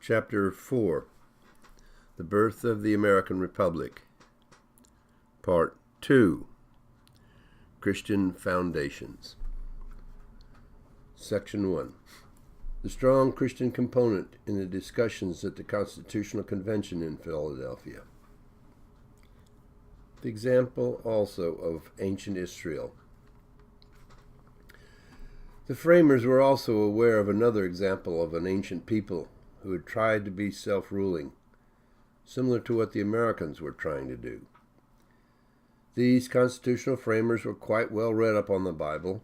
Chapter 4 The Birth of the American Republic. Part 2 Christian Foundations. Section 1 The strong Christian component in the discussions at the Constitutional Convention in Philadelphia. The example also of ancient Israel. The framers were also aware of another example of an ancient people who had tried to be self-ruling, similar to what the Americans were trying to do. These constitutional framers were quite well read up on the Bible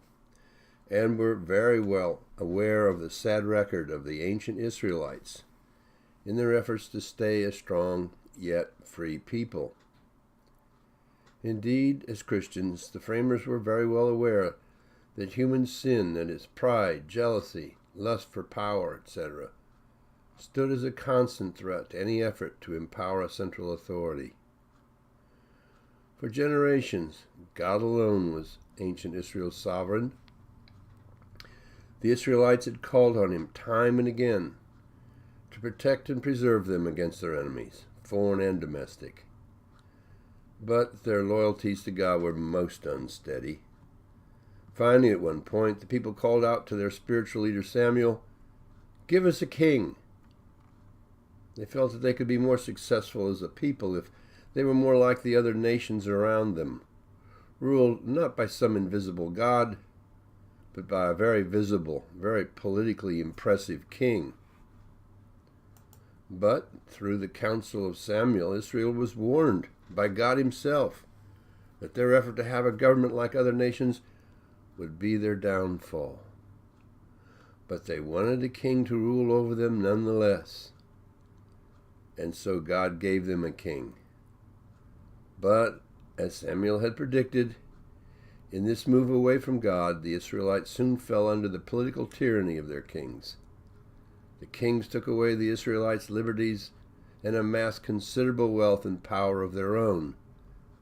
and were very well aware of the sad record of the ancient Israelites in their efforts to stay a strong yet free people. Indeed, as Christians, the framers were very well aware that human sin, that is, pride, jealousy, lust for power, etc., stood as a constant threat to any effort to empower a central authority. For generations, God alone was ancient Israel's sovereign. The Israelites had called on him time and again to protect and preserve them against their enemies, foreign and domestic. But their loyalties to God were most unsteady. Finally, at one point, the people called out to their spiritual leader Samuel, "Give us a king." They felt that they could be more successful as a people if they were more like the other nations around them, ruled not by some invisible God, but by a very visible, very politically impressive king. But through the counsel of Samuel, Israel was warned by God himself that their effort to have a government like other nations would be their downfall. But they wanted a king to rule over them nonetheless. And so God gave them a king. But, as Samuel had predicted, in this move away from God, the Israelites soon fell under the political tyranny of their kings. The kings took away the Israelites' liberties and amassed considerable wealth and power of their own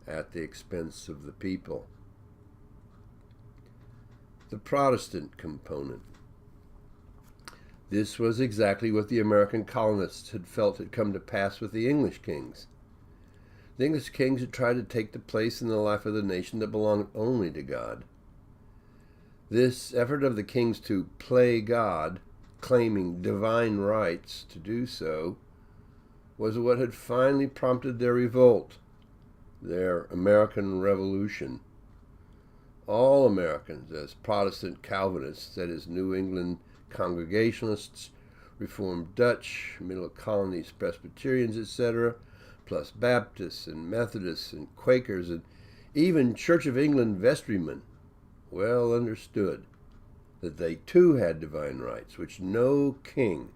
at the expense of the people. The Protestant component. This was exactly what the American colonists had felt had come to pass with the English kings. The English kings had tried to take the place in the life of the nation that belonged only to God. This effort of the kings to play God, claiming divine rights to do so, was what had finally prompted their revolt, their American Revolution. All Americans, as Protestant Calvinists, that is, New England Congregationalists, Reformed Dutch, Middle Colonies, Presbyterians, etc., plus Baptists and Methodists and Quakers and even Church of England vestrymen, well understood that they too had divine rights, which no king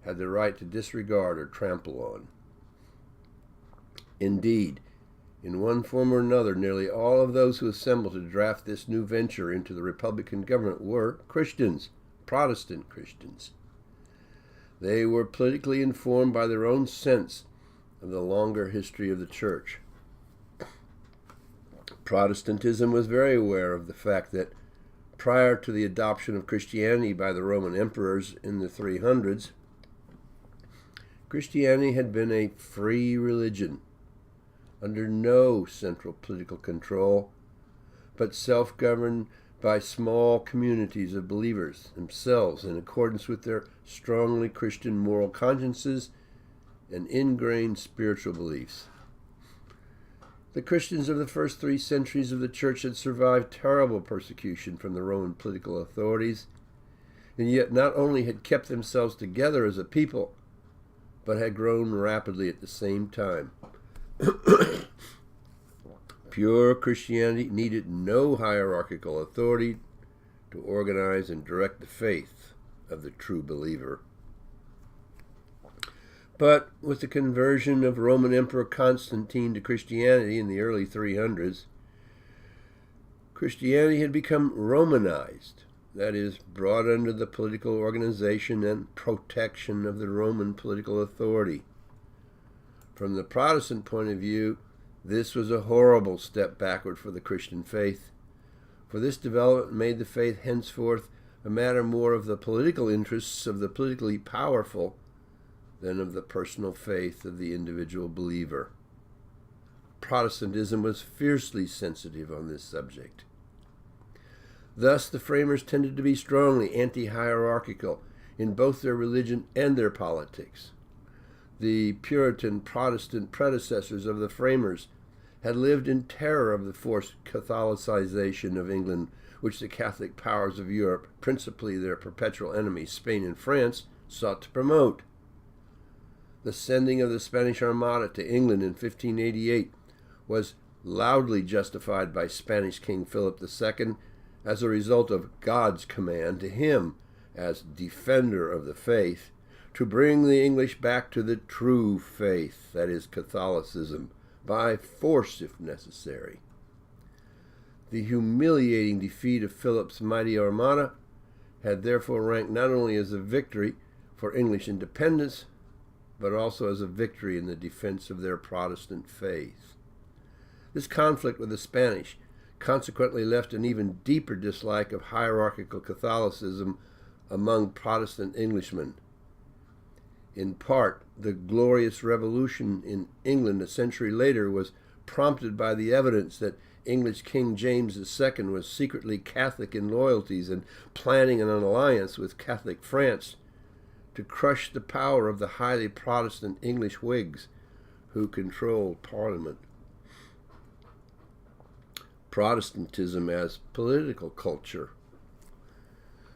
had the right to disregard or trample on. Indeed, in one form or another, nearly all of those who assembled to draft this new venture into the Republican government were Christians, Protestant Christians. They were politically informed by their own sense of the longer history of the Church. Protestantism was very aware of the fact that prior to the adoption of Christianity by the Roman emperors in the 300s, Christianity had been a free religion, under no central political control, but self-governed by small communities of believers themselves in accordance with their strongly Christian moral consciences and ingrained spiritual beliefs. The Christians of the first 3 centuries of the Church had survived terrible persecution from the Roman political authorities, and yet not only had kept themselves together as a people, but had grown rapidly at the same time. Pure Christianity needed no hierarchical authority to organize and direct the faith of the true believer. But with the conversion of Roman Emperor Constantine to Christianity in the early 300s, Christianity had become Romanized, that is, brought under the political organization and protection of the Roman political authority. From the Protestant point of view, this was a horrible step backward for the Christian faith, for this development made the faith henceforth a matter more of the political interests of the politically powerful than of the personal faith of the individual believer. Protestantism was fiercely sensitive on this subject. Thus, the framers tended to be strongly anti-hierarchical in both their religion and their politics. The Puritan Protestant predecessors of the framers had lived in terror of the forced Catholicization of England, which the Catholic powers of Europe, principally their perpetual enemies, Spain and France, sought to promote. The sending of the Spanish Armada to England in 1588 was loudly justified by Spanish King Philip II as a result of God's command to him, as defender of the faith, to bring the English back to the true faith, that is, Catholicism, by force if necessary. The humiliating defeat of Philip's mighty Armada had therefore ranked not only as a victory for English independence, but also as a victory in the defense of their Protestant faith. This conflict with the Spanish consequently left an even deeper dislike of hierarchical Catholicism among Protestant Englishmen. In part, the Glorious Revolution in England a century later was prompted by the evidence that English King James II was secretly Catholic in loyalties and planning an alliance with Catholic France to crush the power of the highly Protestant English Whigs who controlled Parliament. Protestantism as political culture.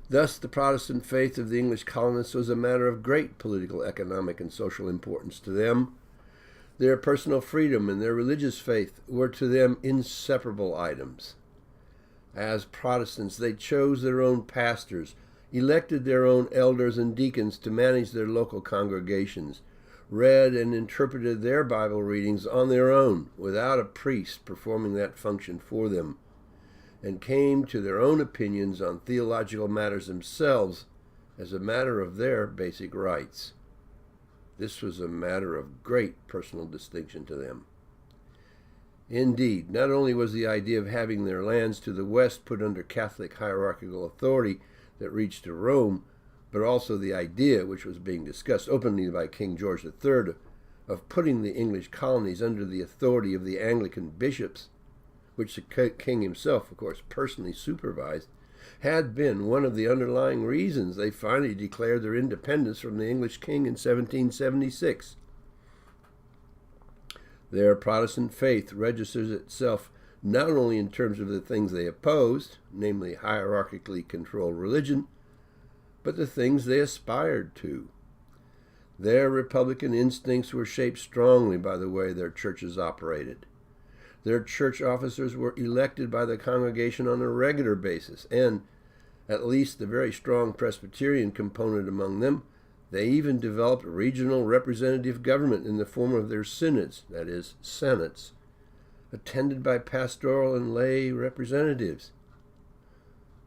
Thus, the Protestant faith of the English colonists was a matter of great political, economic, and social importance to them. Their personal freedom and their religious faith were to them inseparable items. As Protestants, they chose their own pastors, elected their own elders and deacons to manage their local congregations, read and interpreted their Bible readings on their own without a priest performing that function for them, and came to their own opinions on theological matters themselves as a matter of their basic rights. This was a matter of great personal distinction to them. Indeed, not only was the idea of having their lands to the west put under Catholic hierarchical authority that reached to Rome, but also the idea, which was being discussed openly by King George III, of putting the English colonies under the authority of the Anglican bishops, which the king himself, of course, personally supervised, had been one of the underlying reasons they finally declared their independence from the English king in 1776. Their Protestant faith registers itself not only in terms of the things they opposed, namely hierarchically controlled religion, but the things they aspired to. Their Republican instincts were shaped strongly by the way their churches operated. Their church officers were elected by the congregation on a regular basis, and, at least the very strong Presbyterian component among them, they even developed regional representative government in the form of their synods, that is, senates, attended by pastoral and lay representatives.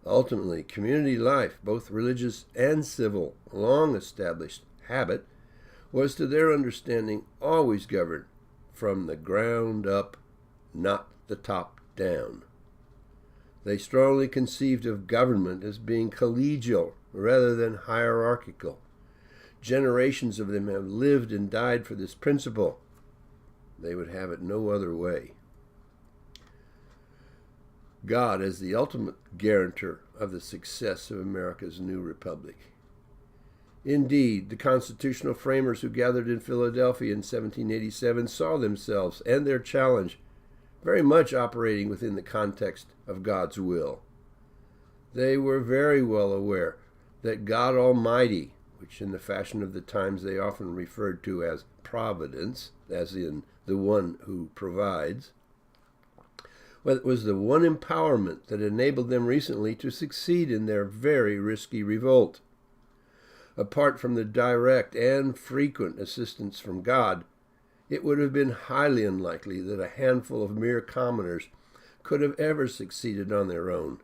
Ultimately, community life, both religious and civil, long established habit, was to their understanding always governed from the ground up, not the top down. They strongly conceived of government as being collegial rather than hierarchical. Generations of them have lived and died for this principle. They would have it no other way. God as the ultimate guarantor of the success of America's new republic. Indeed, the constitutional framers who gathered in Philadelphia in 1787 saw themselves and their challenge very much operating within the context of God's will. They were very well aware that God Almighty, which in the fashion of the times they often referred to as providence, as in the one who provides, was the one empowerment that enabled them recently to succeed in their very risky revolt. Apart from the direct and frequent assistance from God, it would have been highly unlikely that a handful of mere commoners could have ever succeeded on their own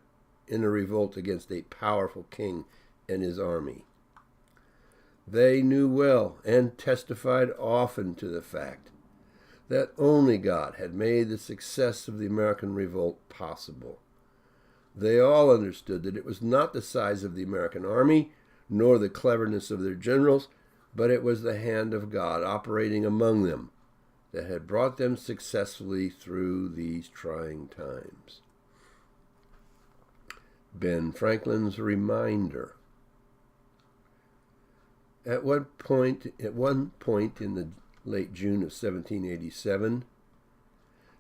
in a revolt against a powerful king and his army. They knew well and testified often to the fact that only God had made the success of the American revolt possible. They all understood that it was not the size of the American army, nor the cleverness of their generals, but it was the hand of God operating among them that had brought them successfully through these trying times. Ben Franklin's reminder. At one point in the late June of 1787,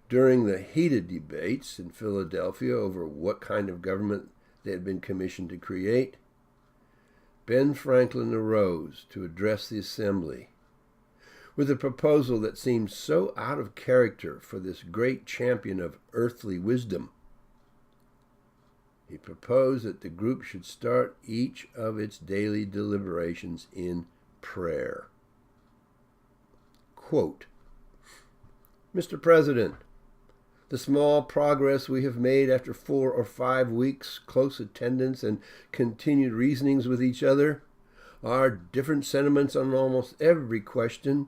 during the heated debates in Philadelphia over what kind of government they had been commissioned to create, Ben Franklin arose to address the assembly with a proposal that seemed so out of character for this great champion of earthly wisdom. He proposed that the group should start each of its daily deliberations in prayer. Quote, Mr. President, the small progress we have made after 4 or 5 weeks' close attendance and continued reasonings with each other, our different sentiments on almost every question,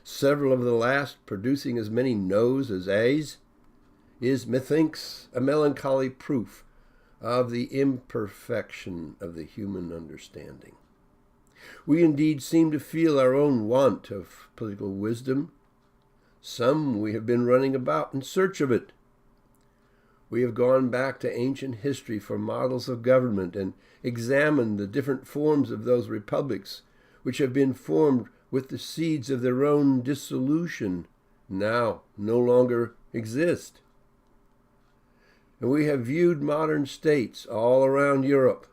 several of the last producing as many noes as ayes, is, methinks, a melancholy proof of the imperfection of the human understanding. We indeed seem to feel our own want of political wisdom. Some we have been running about in search of it. We have gone back to ancient history for models of government and examined the different forms of those republics which have been formed with the seeds of their own dissolution, now no longer exist. And we have viewed modern states all around Europe,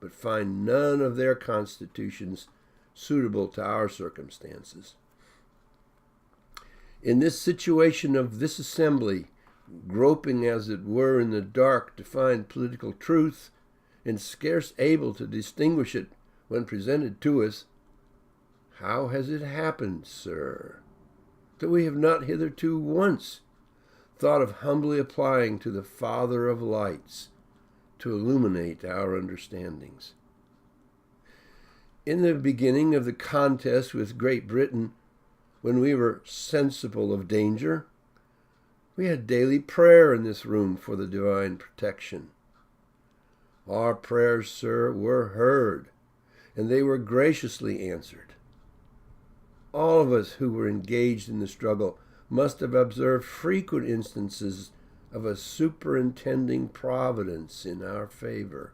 but find none of their constitutions suitable to our circumstances. In this situation of this assembly, groping as it were in the dark to find political truth, and scarce able to distinguish it when presented to us, how has it happened, sir, that we have not hitherto once thought of humbly applying to the Father of lights to illuminate our understandings? In the beginning of the contest with Great Britain, when we were sensible of danger, we had daily prayer in this room for the divine protection. Our prayers, sir, were heard, and they were graciously answered. All of us who were engaged in the struggle must have observed frequent instances of a superintending providence in our favor.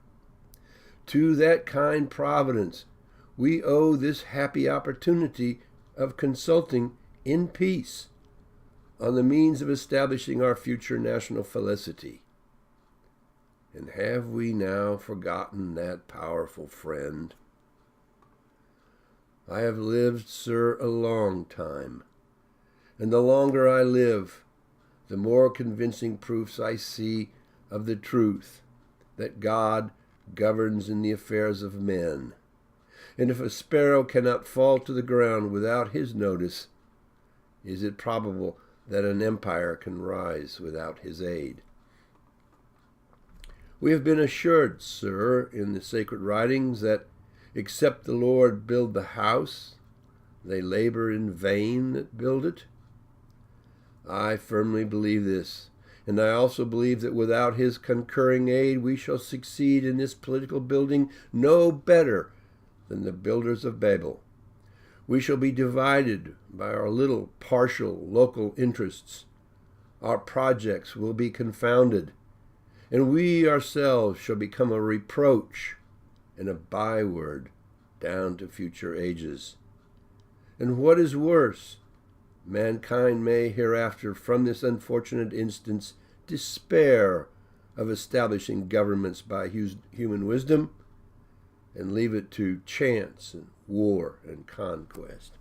To that kind providence we owe this happy opportunity of consulting in peace on the means of establishing our future national felicity. And have we now forgotten that powerful friend? I have lived, sir, a long time, and the longer I live, the more convincing proofs I see of the truth that God governs in the affairs of men. And if a sparrow cannot fall to the ground without his notice, is it probable that an empire can rise without his aid? We have been assured, sir, in the sacred writings that except the Lord build the house, they labor in vain that build it. I firmly believe this, and I also believe that without his concurring aid we shall succeed in this political building no better than the builders of Babel. We shall be divided by our little partial local interests. Our projects will be confounded, and we ourselves shall become a reproach and a byword down to future ages. And what is worse, mankind may hereafter from this unfortunate instance despair of establishing governments by human wisdom and leave it to chance and war and conquest.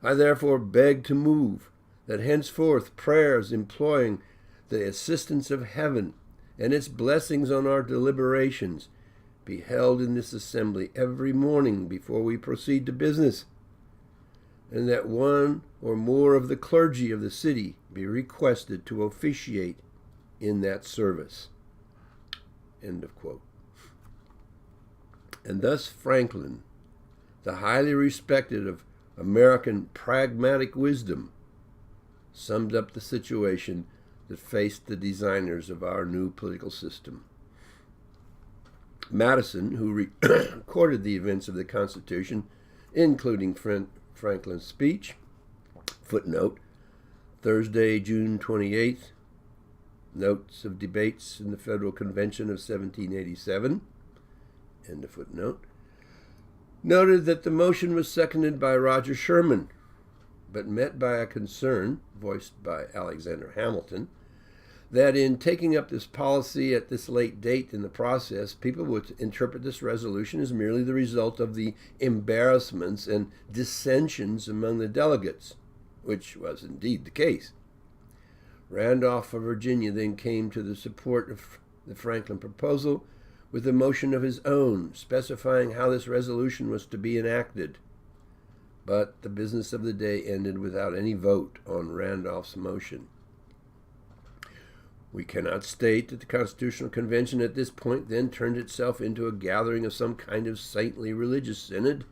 I therefore beg to move that henceforth prayers employing the assistance of heaven and its blessings on our deliberations be held in this assembly every morning before we proceed to business, and that one or more of the clergy of the city be requested to officiate in that service. End of quote. And thus Franklin, the highly respected of American pragmatic wisdom, summed up the situation that faced the designers of our new political system. Madison, who recorded the events of the Constitution including Franklin's speech. Footnote, Thursday, June 28th, notes of debates in the Federal Convention of 1787, end of footnote, noted that the motion was seconded by Roger Sherman, but met by a concern, voiced by Alexander Hamilton, that in taking up this policy at this late date in the process, people would interpret this resolution as merely the result of the embarrassments and dissensions among the delegates, which was indeed the case. Randolph of Virginia then came to the support of the Franklin proposal with a motion of his own, specifying how this resolution was to be enacted. But the business of the day ended without any vote on Randolph's motion. We cannot state that the Constitutional Convention at this point then turned itself into a gathering of some kind of saintly religious synod,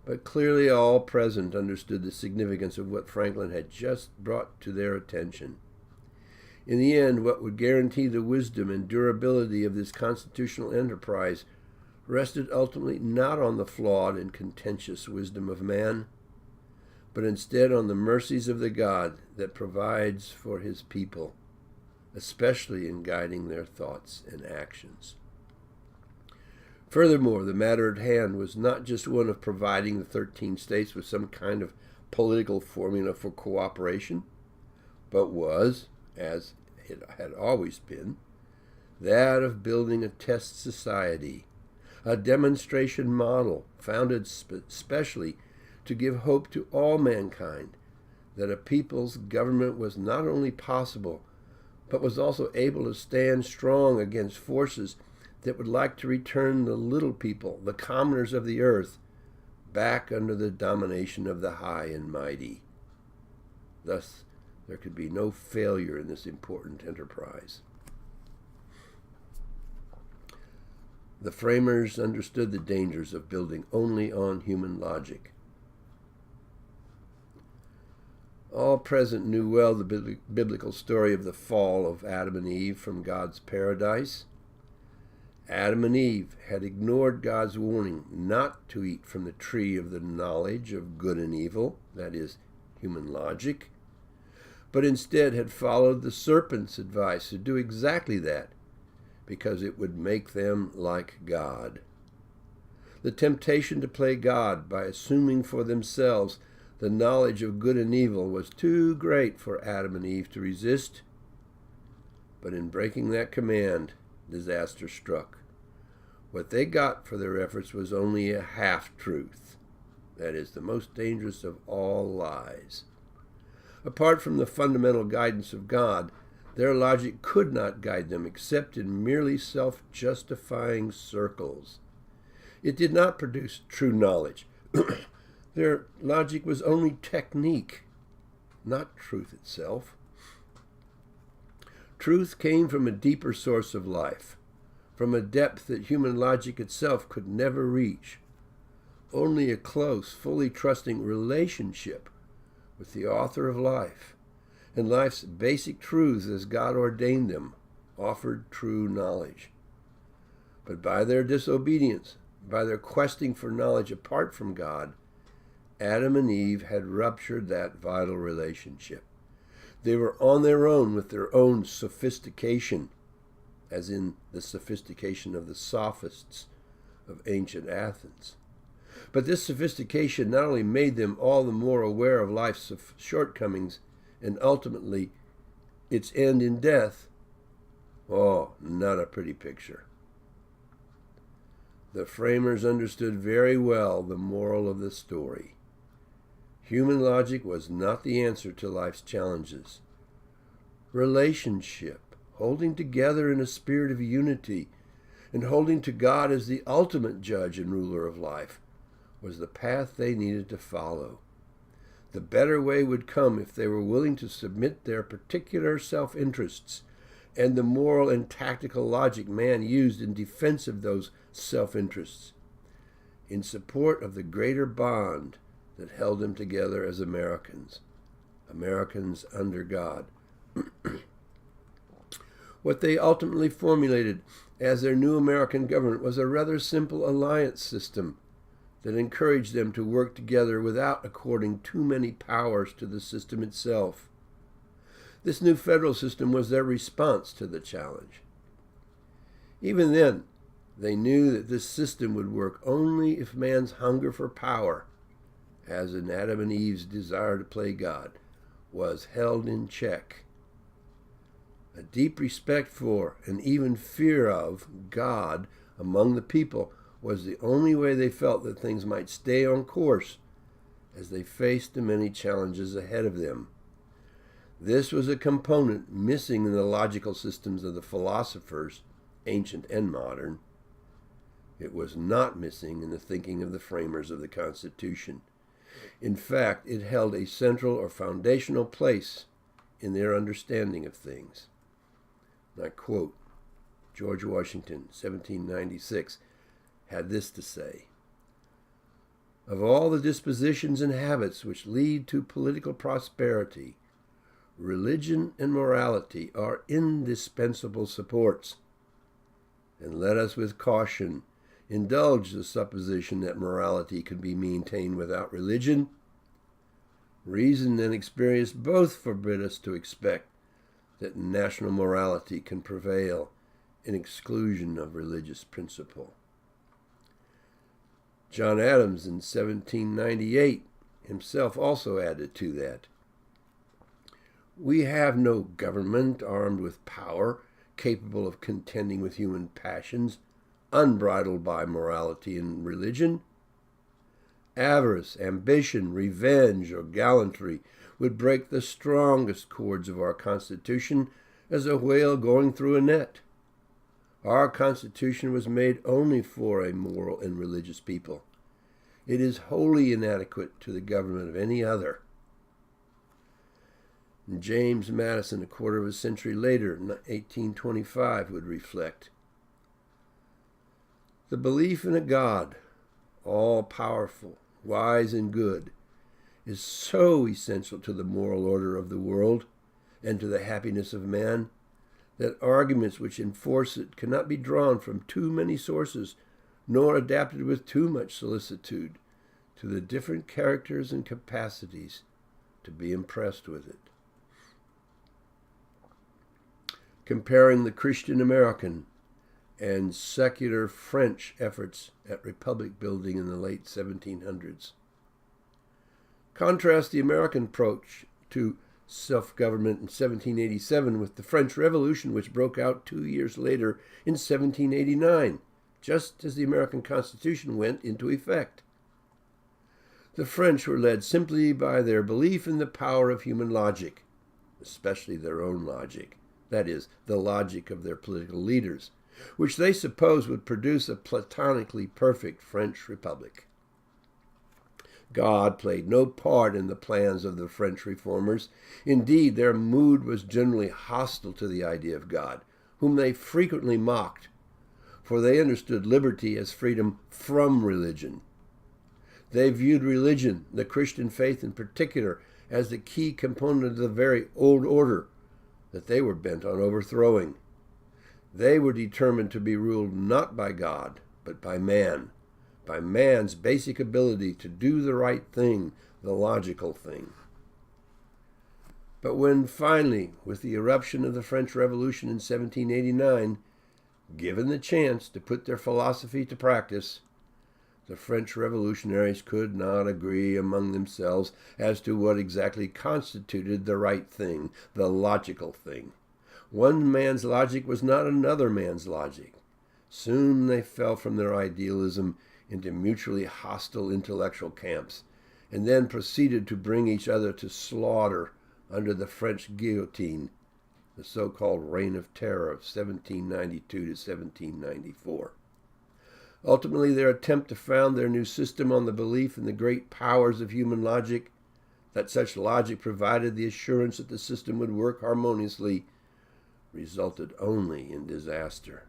but clearly all present understood the significance of what Franklin had just brought to their attention. In the end, what would guarantee the wisdom and durability of this constitutional enterprise rested ultimately not on the flawed and contentious wisdom of man, but instead on the mercies of the God that provides for his people, especially in guiding their thoughts and actions. Furthermore, the matter at hand was not just one of providing the 13 states with some kind of political formula for cooperation, but was, as it had always been, that of building a test society, a demonstration model founded specially to give hope to all mankind that a people's government was not only possible, but was also able to stand strong against forces that would like to return the little people, the commoners of the earth, back under the domination of the high and mighty. Thus, there could be no failure in this important enterprise. The framers understood the dangers of building only on human logic. All present knew well the biblical story of the fall of Adam and Eve from God's paradise. Adam and Eve had ignored God's warning not to eat from the tree of the knowledge of good and evil, that is, human logic, but instead had followed the serpent's advice to do exactly that, because it would make them like God. The temptation to play God by assuming for themselves the knowledge of good and evil was too great for Adam and Eve to resist, but in breaking that command, disaster struck. What they got for their efforts was only a half-truth, that is, the most dangerous of all lies. Apart from the fundamental guidance of God, their logic could not guide them except in merely self-justifying circles. It did not produce true knowledge. Their logic was only technique, not truth itself. Truth came from a deeper source of life, from a depth that human logic itself could never reach. Only a close, fully trusting relationship with the author of life and life's basic truths as God ordained them offered true knowledge. But by their disobedience, by their questing for knowledge apart from God, Adam and Eve had ruptured that vital relationship. They were on their own with their own sophistication, as in the sophistication of the sophists of ancient Athens. But this sophistication not only made them all the more aware of life's shortcomings and ultimately its end in death, oh, not a pretty picture. The framers understood very well the moral of the story. Human logic was not the answer to life's challenges. Relationship, holding together in a spirit of unity, and holding to God as the ultimate judge and ruler of life, was the path they needed to follow. The better way would come if they were willing to submit their particular self-interests and the moral and tactical logic man used in defense of those self-interests, in support of the greater bond that held them together as Americans under God. What they ultimately formulated as their new American government was a rather simple alliance system, that encouraged them to work together without according too many powers to the system itself. This new federal system was their response to the challenge. Even then, they knew that this system would work only if man's hunger for power, as in Adam and Eve's desire to play God, was held in check. A deep respect for and even fear of God among the people was the only way they felt that things might stay on course as they faced the many challenges ahead of them. This was a component missing in the logical systems of the philosophers, ancient and modern. It was not missing in the thinking of the framers of the Constitution. In fact, it held a central or foundational place in their understanding of things. And I quote, George Washington, 1796, had this to say: "Of all the dispositions and habits which lead to political prosperity, religion and morality are indispensable supports. And let us with caution indulge the supposition that morality can be maintained without religion. Reason and experience both forbid us to expect that national morality can prevail in exclusion of religious principle." John Adams in 1798 himself also added to that, "We have no government armed with power, capable of contending with human passions, unbridled by morality and religion. Avarice, ambition, revenge, or gallantry would break the strongest cords of our Constitution as a whale going through a net. Our Constitution was made only for a moral and religious people. It is wholly inadequate to the government of any other." And James Madison, a quarter of a century later, 1825, would reflect, "The belief in a God, all-powerful, wise, and good, is so essential to the moral order of the world and to the happiness of man that arguments which enforce it cannot be drawn from too many sources, nor adapted with too much solicitude to the different characters and capacities to be impressed with it." Comparing the Christian American and secular French efforts at republic building in the late 1700s. Contrast the American approach to self-government in 1787 with the French Revolution, which broke out 2 years later in 1789, just as the American Constitution went into effect. The French were led simply by their belief in the power of human logic, especially their own logic, that is, the logic of their political leaders, which they supposed would produce a platonically perfect French republic. God played no part in the plans of the French reformers. Indeed, their mood was generally hostile to the idea of God, whom they frequently mocked, for they understood liberty as freedom from religion. They viewed religion, the Christian faith in particular, as the key component of the very old order that they were bent on overthrowing. They were determined to be ruled not by God, but by man's basic ability to do the right thing, the logical thing. But when finally, with the eruption of the French Revolution in 1789, given the chance to put their philosophy to practice, the French revolutionaries could not agree among themselves as to what exactly constituted the right thing, the logical thing. One man's logic was not another man's logic. Soon they fell from their idealism into mutually hostile intellectual camps, and then proceeded to bring each other to slaughter under the French guillotine, the so-called Reign of Terror of 1792 to 1794. Ultimately, their attempt to found their new system on the belief in the great powers of human logic, that such logic provided the assurance that the system would work harmoniously, resulted only in disaster.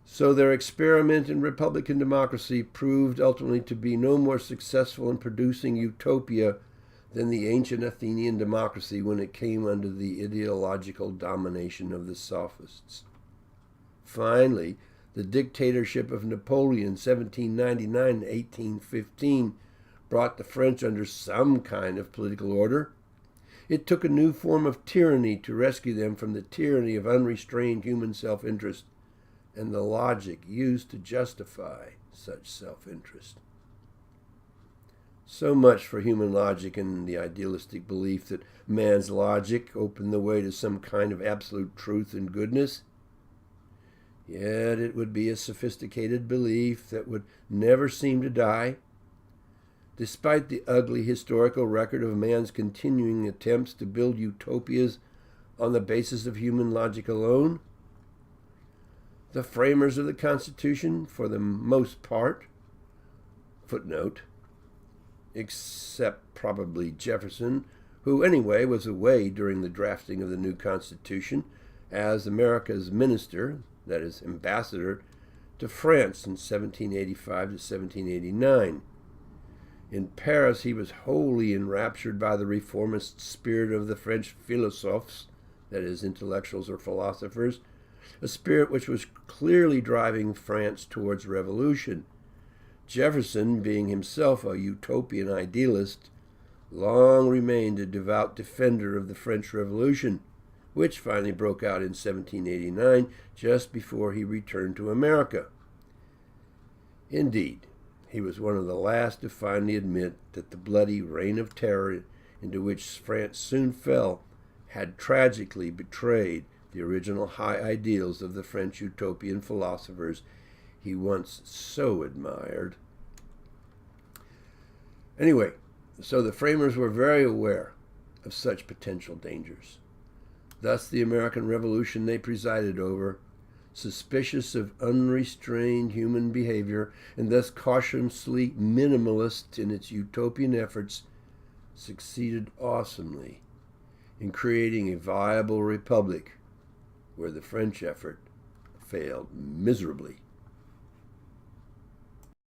So their experiment in Republican democracy proved ultimately to be no more successful in producing utopia than the ancient Athenian democracy when it came under the ideological domination of the Sophists. Finally, The dictatorship of Napoleon, 1799 to 1815, brought the French under some kind of political order. It took a new form of tyranny to rescue them from the tyranny of unrestrained human self-interest and the logic used to justify such self-interest. So much for human logic and the idealistic belief that man's logic opened the way to some kind of absolute truth and goodness. Yet it would be a sophisticated belief that would never seem to die. Despite the ugly historical record of man's continuing attempts to build utopias on the basis of human logic alone, the framers of the Constitution, for the most part, footnote, except probably Jefferson, who anyway was away during the drafting of the new Constitution as America's minister, that is, ambassador, to France in 1785 to 1789. In Paris, he was wholly enraptured by the reformist spirit of the French philosophes, that is, intellectuals or philosophers, a spirit which was clearly driving France towards revolution. Jefferson, being himself a utopian idealist, long remained a devout defender of the French Revolution, which finally broke out in 1789, just before he returned to America. Indeed, he was one of the last to finally admit that the bloody reign of terror into which France soon fell had tragically betrayed the original high ideals of the French utopian philosophers he once so admired. Anyway, so the framers were very aware of such potential dangers. Thus the American Revolution they presided over, suspicious of unrestrained human behavior and thus cautiously minimalist in its utopian efforts, succeeded awesomely in creating a viable republic where the French effort failed miserably.